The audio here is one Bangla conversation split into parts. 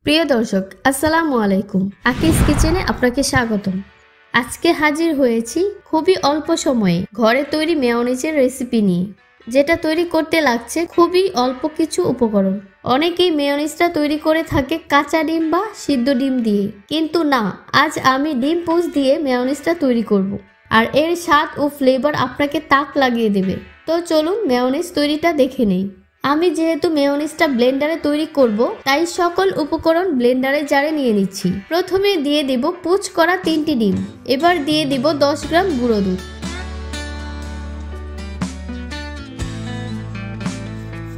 প্রিয় দর্শক আসসালামু আলাইকুম। আকিস কিচেনে আপনাকে স্বাগতম। আজকে হাজির হয়েছি খুবই অল্প সময়ে ঘরে তৈরি মেয়োনিজের রেসিপি নিয়ে, যেটা তৈরি করতে লাগছে খুবই অল্প কিছু উপকরণ। অনেকেই মেয়োনিজটা তৈরি করে থাকে কাঁচা ডিম বা সিদ্ধ ডিম দিয়ে, কিন্তু না, আজ আমি ডিম পোচ দিয়ে মেয়োনিজটা তৈরি করব। আর এর স্বাদ ও ফ্লেভার আপনাকে তাক লাগিয়ে দেবে। তো চলুন মেয়োনিজ তৈরিটা দেখে নেই। আমি যেহেতু মেয়োনিজটা ব্লেন্ডারে তৈরি করব, তাই সকল উপকরণ ব্লেন্ডারে জারে নিয়ে নিচ্ছি। প্রথমে দিয়ে দেব পোচ করা 3টি ডিম। এবার দিয়ে দেব 10 গ্রাম গুঁড়ো দুধ,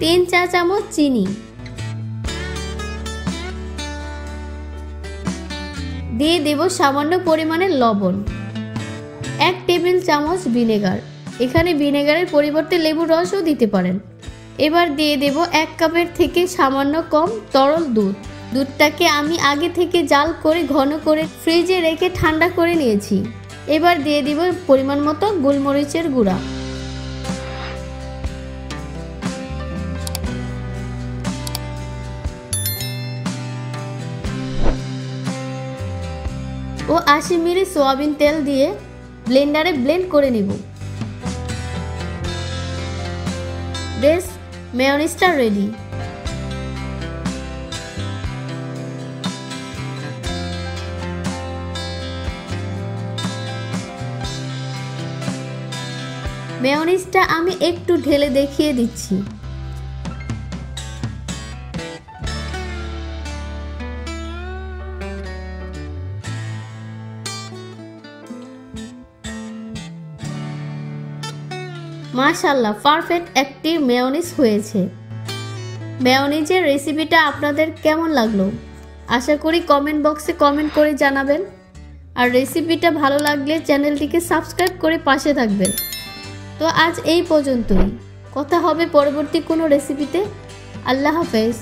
3 চা চামচ চিনি, দিয়ে দেব সামান্য পরিমাণে লবণ, 1 টেবিল চামচ ভিনেগার। এখানে ভিনেগারের পরিবর্তে লেবুর রসও দিতে পারেন। এবার দিয়ে দেব 1 কাপের থেকে সামান্য কম তরল দুধ। দুধটাকে আমি আগে থেকে জাল করে ঘন করে ফ্রিজে রেখে ঠান্ডা করে নিয়েছি। এবার দিয়ে দিব পরিমাণ মতো গোলমরিচের গুঁড়া ও 80 মিলি সয়াবিন তেল দিয়ে ব্লেন্ডারে ব্লেন্ড করে নিব। বেশ, মেয়োনিজটা রেডি। মেয়োনিজটা আমি একটু ঢেলে দেখিয়ে দিচ্ছি। মাশাআল্লাহ, পারফেক্ট একটি মেয়োনিজ হয়েছে। মেয়োনিজের রেসিপিটা আপনাদের কেমন লাগলো আশা করি কমেন্ট বক্সে কমেন্ট করে জানাবেন। আর রেসিপিটা ভালো লাগলে চ্যানেলটিকে সাবস্ক্রাইব করে পাশে থাকবেন। তো আজ এই পর্যন্তই, কথা হবে পরবর্তী কোনো রেসিপিতে। আল্লাহ হাফেজ।